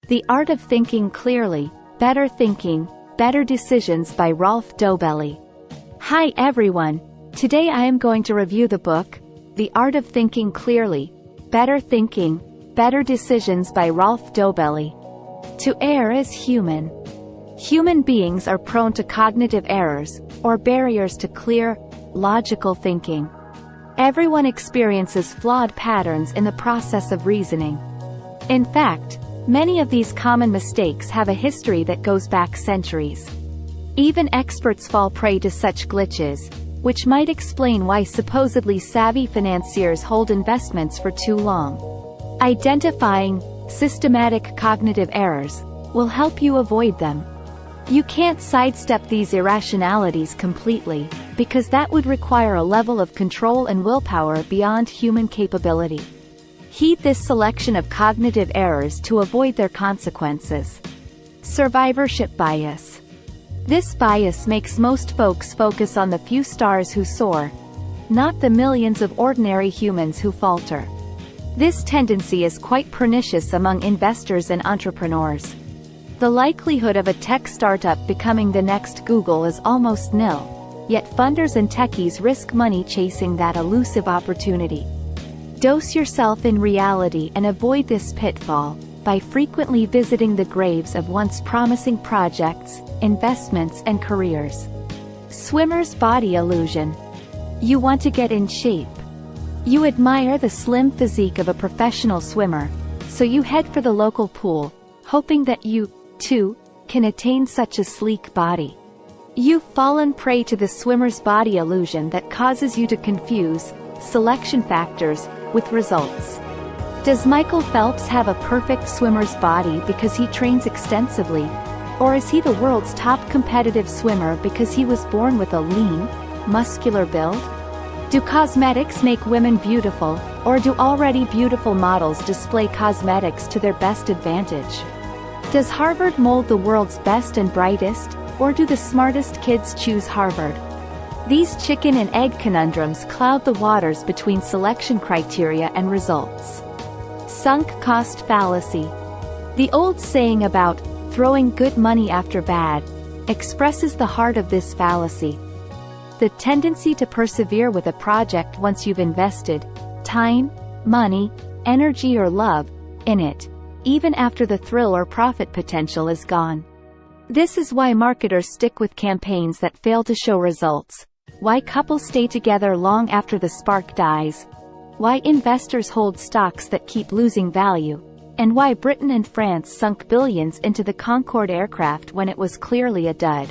The Art of Thinking Clearly, Better Thinking, Better Decisions by Rolf Dobelli. Hi everyone, today I am going to review the book, The Art of Thinking Clearly, Better Thinking, Better Decisions by Rolf Dobelli. To err is human. Human beings are prone to cognitive errors, or barriers to clear, logical thinking. Everyone experiences flawed patterns in the process of reasoning. In fact, many of these common mistakes have a history that goes back centuries. Even experts fall prey to such glitches, which might explain why supposedly savvy financiers hold investments for too long. Identifying systematic cognitive errors will help you avoid them. You can't sidestep these irrationalities completely, because that would require a level of control and willpower beyond human capability. Heed this selection of cognitive errors to avoid their consequences. Survivorship bias. This bias makes most folks focus on the few stars who soar, not the millions of ordinary humans who falter. This tendency is quite pernicious among investors and entrepreneurs. The likelihood of a tech startup becoming the next Google is almost nil, yet funders and techies risk money chasing that elusive opportunity. Dose yourself in reality and avoid this pitfall by frequently visiting the graves of once promising projects, investments and careers. Swimmer's body illusion. You want to get in shape. You admire the slim physique of a professional swimmer, so you head for the local pool, hoping that you, too, can attain such a sleek body. You've fallen prey to the swimmer's body illusion that causes you to confuse selection factors with results. Does Michael Phelps have a perfect swimmer's body because he trains extensively, or is he the world's top competitive swimmer because he was born with a lean, muscular build? Do cosmetics make women beautiful, or do already beautiful models display cosmetics to their best advantage? Does Harvard mold the world's best and brightest, or do the smartest kids choose Harvard? These chicken and egg conundrums cloud the waters between selection criteria and results. Sunk cost fallacy. The old saying about throwing good money after bad expresses the heart of this fallacy. The tendency to persevere with a project once you've invested time, money, energy or love in it, even after the thrill or profit potential is gone. This is why marketers stick with campaigns that fail to show results, why couples stay together long after the spark dies, why investors hold stocks that keep losing value, and why Britain and France sunk billions into the Concorde aircraft when it was clearly a dud.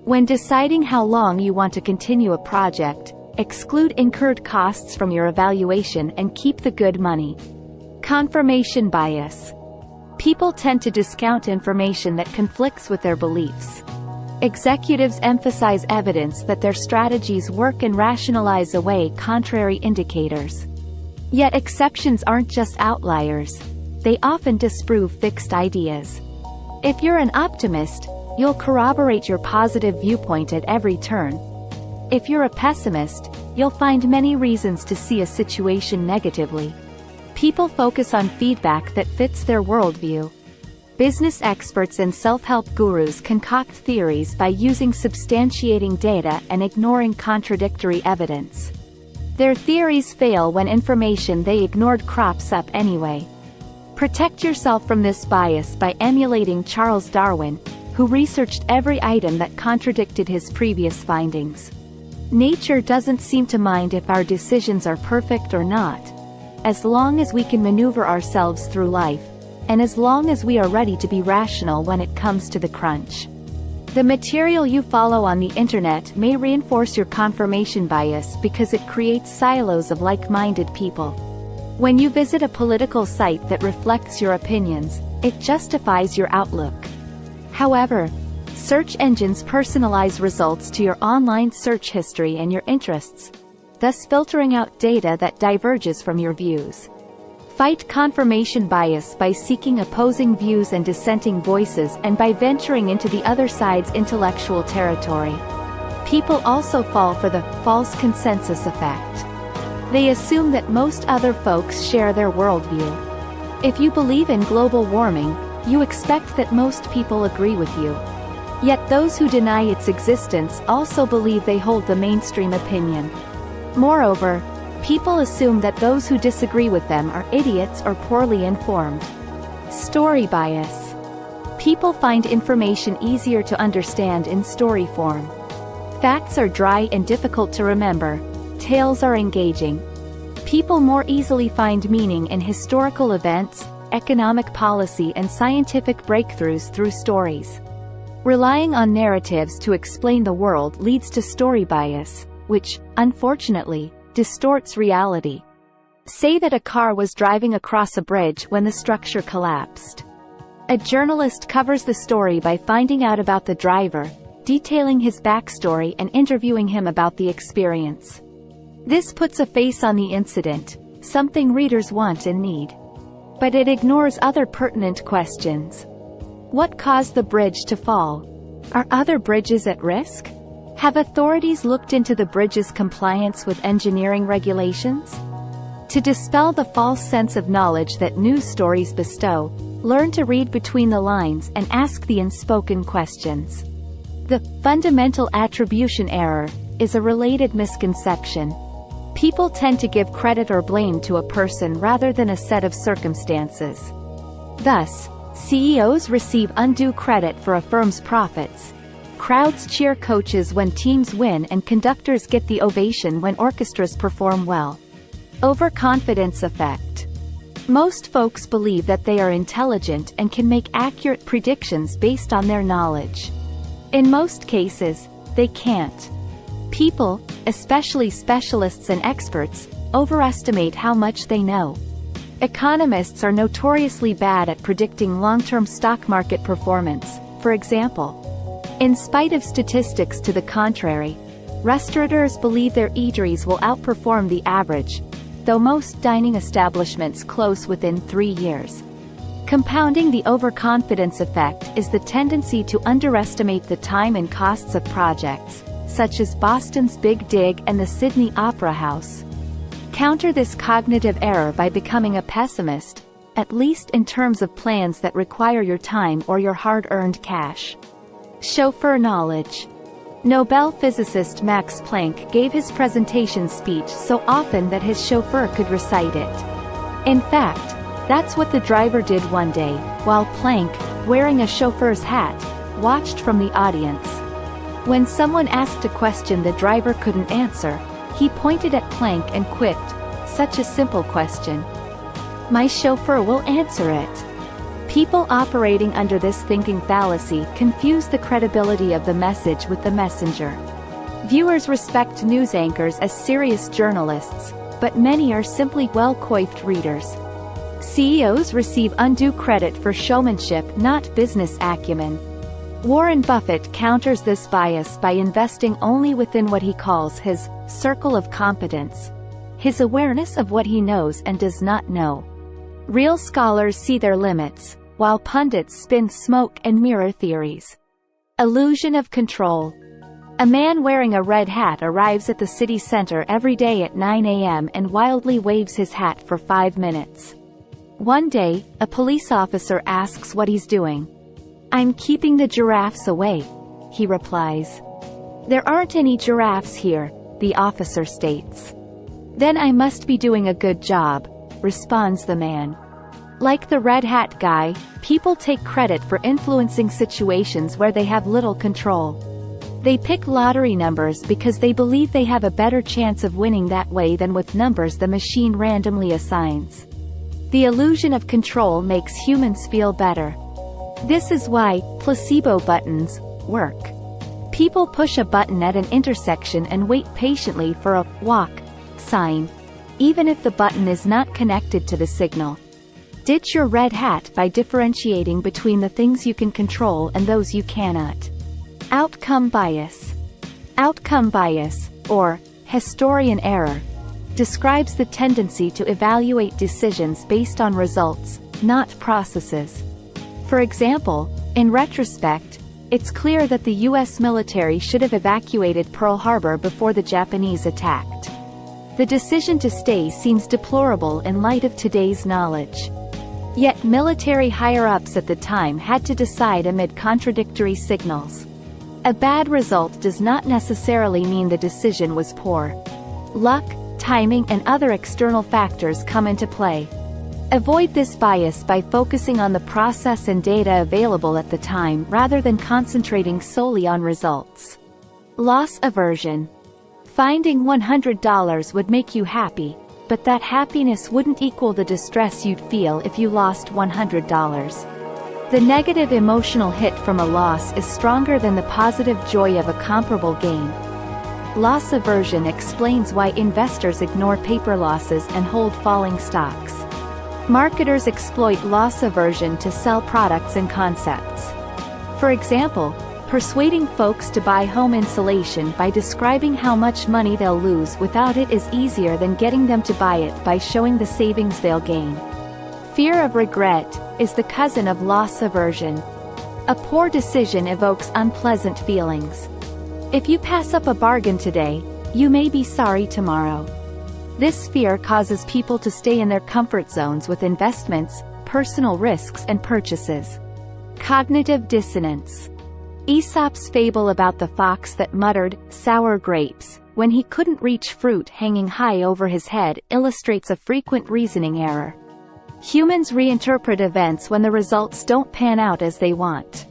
When deciding how long you want to continue a project, exclude incurred costs from your evaluation and keep the good money. Confirmation bias. People tend to discount information that conflicts with their beliefs. Executives emphasize evidence that their strategies work and rationalize away contrary indicators. Yet exceptions aren't just outliers. They often disprove fixed ideas. If you're an optimist, you'll corroborate your positive viewpoint at every turn. If you're a pessimist, you'll find many reasons to see a situation negatively. People focus on feedback that fits their worldview. Business experts and self-help gurus concoct theories by using substantiating data and ignoring contradictory evidence. Their theories fail when information they ignored crops up anyway. Protect yourself from this bias by emulating Charles Darwin, who researched every item that contradicted his previous findings. Nature doesn't seem to mind if our decisions are perfect or not, as long as we can maneuver ourselves through life, and as long as we are ready to be rational when it comes to the crunch. The material you follow on the internet may reinforce your confirmation bias because it creates silos of like-minded people. When you visit a political site that reflects your opinions, it justifies your outlook. However, search engines personalize results to your online search history and your interests, thus filtering out data that diverges from your views. Fight confirmation bias by seeking opposing views and dissenting voices and by venturing into the other side's intellectual territory. People also fall for the false consensus effect. They assume that most other folks share their worldview. If you believe in global warming, You expect that most people agree with you. Yet those who deny its existence also believe they hold the mainstream opinion. Moreover, people assume that those who disagree with them are idiots or poorly informed. Story bias. People find information easier to understand in story form. Facts are dry and difficult to remember. Tales are engaging. People more easily find meaning in historical events, economic policy and scientific breakthroughs through stories. Relying on narratives to explain the world leads to story bias, which, unfortunately, distorts reality. Say that a car was driving across a bridge when the structure collapsed. A journalist covers the story by finding out about the driver, detailing his backstory and interviewing him about the experience. This puts a face on the incident, something readers want and need. But it ignores other pertinent questions. What caused the bridge to fall? Are other bridges at risk? Have authorities looked into the bridge's compliance with engineering regulations? To dispel the false sense of knowledge that news stories bestow, learn to read between the lines and ask the unspoken questions. The fundamental attribution error is a related misconception. People tend to give credit or blame to a person rather than a set of circumstances. Thus, CEOs receive undue credit for a firm's profits. Crowds cheer coaches when teams win and conductors get the ovation when orchestras perform well. Overconfidence effect. Most folks believe that they are intelligent and can make accurate predictions based on their knowledge. In most cases, they can't. People, especially specialists and experts, overestimate how much they know. Economists are notoriously bad at predicting long-term stock market performance, for example. In spite of statistics to the contrary, restaurateurs believe their eateries will outperform the average, though most dining establishments close within 3 years. Compounding the overconfidence effect is the tendency to underestimate the time and costs of projects, such as Boston's Big Dig and the Sydney Opera House. Counter this cognitive error by becoming a pessimist, at least in terms of plans that require your time or your hard-earned cash. Chauffeur knowledge. Nobel physicist Max Planck gave his presentation speech so often that his chauffeur could recite it. In fact, that's what the driver did one day, while Planck, wearing a chauffeur's hat, watched from the audience. When someone asked a question the driver couldn't answer, he pointed at Planck and quipped, "Such a simple question. My chauffeur will answer it." People operating under this thinking fallacy confuse the credibility of the message with the messenger. Viewers respect news anchors as serious journalists, but many are simply well-coiffed readers. CEOs receive undue credit for showmanship, not business acumen. Warren Buffett counters this bias by investing only within what he calls his circle of competence, his awareness of what he knows and does not know. Real scholars see their limits, while pundits spin smoke and mirror theories. Illusion of control. A man wearing a red hat arrives at the city center every day at 9 a.m. and wildly waves his hat for 5 minutes. One day, a police officer asks what he's doing. "I'm keeping the giraffes away," he replies. "There aren't any giraffes here," the officer states. "Then I must be doing a good job," responds the man. Like the red hat guy, people take credit for influencing situations where they have little control. They pick lottery numbers because they believe they have a better chance of winning that way than with numbers the machine randomly assigns. The illusion of control makes humans feel better. This is why placebo buttons work. People push a button at an intersection and wait patiently for a walk sign, even if the button is not connected to the signal. Ditch your red hat by differentiating between the things you can control and those you cannot. Outcome bias. Outcome bias, or historian error, describes the tendency to evaluate decisions based on results, not processes. For example, in retrospect, it's clear that the U.S. military should have evacuated Pearl Harbor before the Japanese attacked. The decision to stay seems deplorable in light of today's knowledge. Yet military higher-ups at the time had to decide amid contradictory signals. A bad result does not necessarily mean the decision was poor. Luck, timing, and other external factors come into play. Avoid this bias by focusing on the process and data available at the time rather than concentrating solely on results. Loss aversion. Finding $100 would make you happy, but that happiness wouldn't equal the distress you'd feel if you lost $100. The negative emotional hit from a loss is stronger than the positive joy of a comparable gain. Loss aversion explains why investors ignore paper losses and hold falling stocks. Marketers exploit loss aversion to sell products and concepts. For example, persuading folks to buy home insulation by describing how much money they'll lose without it is easier than getting them to buy it by showing the savings they'll gain. Fear of regret is the cousin of loss aversion. A poor decision evokes unpleasant feelings. If you pass up a bargain today, you may be sorry tomorrow. This fear causes people to stay in their comfort zones with investments, personal risks, and purchases. Cognitive dissonance. Aesop's fable about the fox that muttered, "sour grapes," when he couldn't reach fruit hanging high over his head illustrates a frequent reasoning error. Humans reinterpret events when the results don't pan out as they want.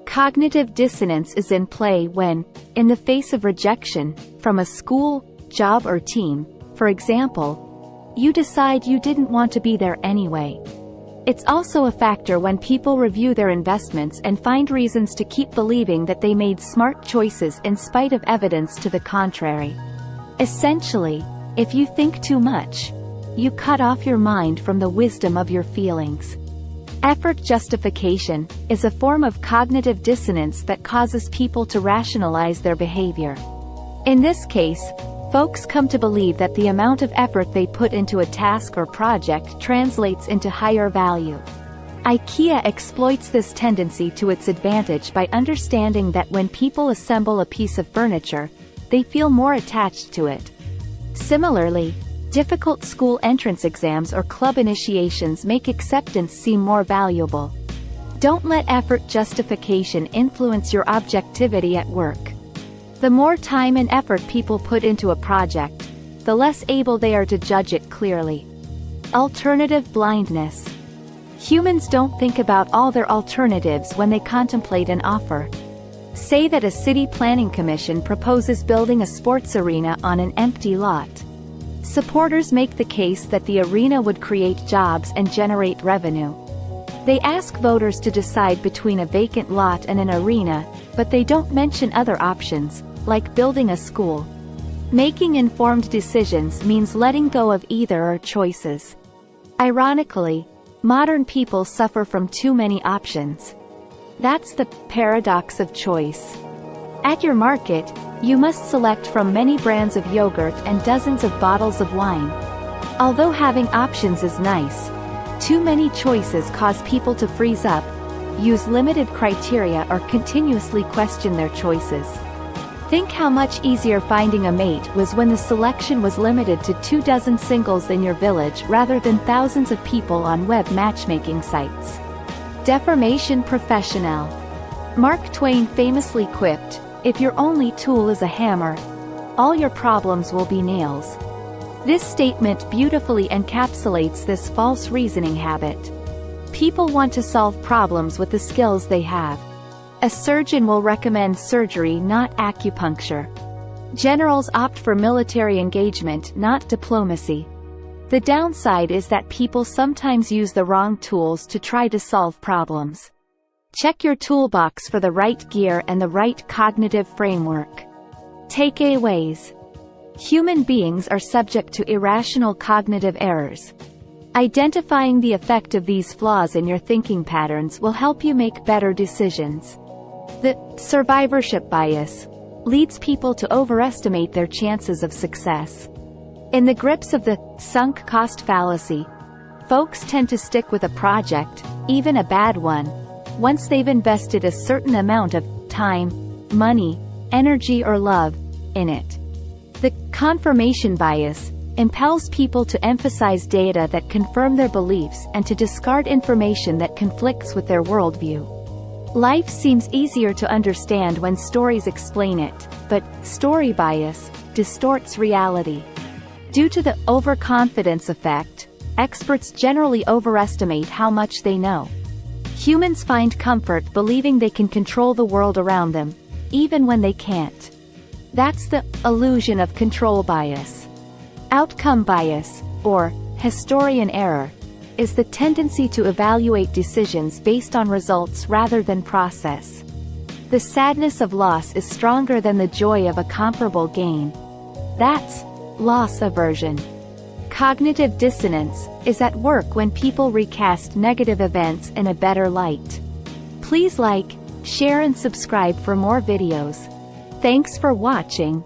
Cognitive dissonance is in play when, in the face of rejection, from a school, job, or team, for example, you decide you didn't want to be there anyway. It's also a factor when people review their investments and find reasons to keep believing that they made smart choices in spite of evidence to the contrary. Essentially, if you think too much, you cut off your mind from the wisdom of your feelings. Effort justification is a form of cognitive dissonance that causes people to rationalize their behavior. In this case, folks come to believe that the amount of effort they put into a task or project translates into higher value. IKEA exploits this tendency to its advantage by understanding that when people assemble a piece of furniture, they feel more attached to it. Similarly, difficult school entrance exams or club initiations make acceptance seem more valuable. Don't let effort justification influence your objectivity at work. The more time and effort people put into a project, the less able they are to judge it clearly. Alternative blindness. Humans don't think about all their alternatives when they contemplate an offer. Say that a city planning commission proposes building a sports arena on an empty lot. Supporters make the case that the arena would create jobs and generate revenue. They ask voters to decide between a vacant lot and an arena, but they don't mention other options, like building a school. Making informed decisions means letting go of either or choices. Ironically, modern people suffer from too many options. That's the paradox of choice. At your market, you must select from many brands of yogurt and dozens of bottles of wine. Although having options is nice, too many choices cause people to freeze up, use limited criteria, or continuously question their choices. Think how much easier finding a mate was when the selection was limited to 24 singles in your village rather than thousands of people on web matchmaking sites. Deformation professional. Mark Twain famously quipped, "If your only tool is a hammer, all your problems will be nails." This statement beautifully encapsulates this false reasoning habit. People want to solve problems with the skills they have. A surgeon will recommend surgery, not acupuncture. Generals opt for military engagement, not diplomacy. The downside is that people sometimes use the wrong tools to try to solve problems. Check your toolbox for the right gear and the right cognitive framework. Takeaways. Human beings are subject to irrational cognitive errors. Identifying the effect of these flaws in your thinking patterns will help you make better decisions. The survivorship bias leads people to overestimate their chances of success. In the grips of the sunk cost fallacy, folks tend to stick with a project, even a bad one, once they've invested a certain amount of time, money, energy, or love in it. The confirmation bias impels people to emphasize data that confirm their beliefs and to discard information that conflicts with their worldview. Life seems easier to understand when stories explain it, but story bias distorts reality. Due to the overconfidence effect, experts generally overestimate how much they know. Humans find comfort believing they can control the world around them, even when they can't. That's the illusion of control bias. Outcome bias, or historian error, is the tendency to evaluate decisions based on results rather than process. The sadness of loss is stronger than the joy of a comparable gain. That's loss aversion. Cognitive dissonance is at work when people recast negative events in a better light. Please like, share and subscribe for more videos. Thanks for watching.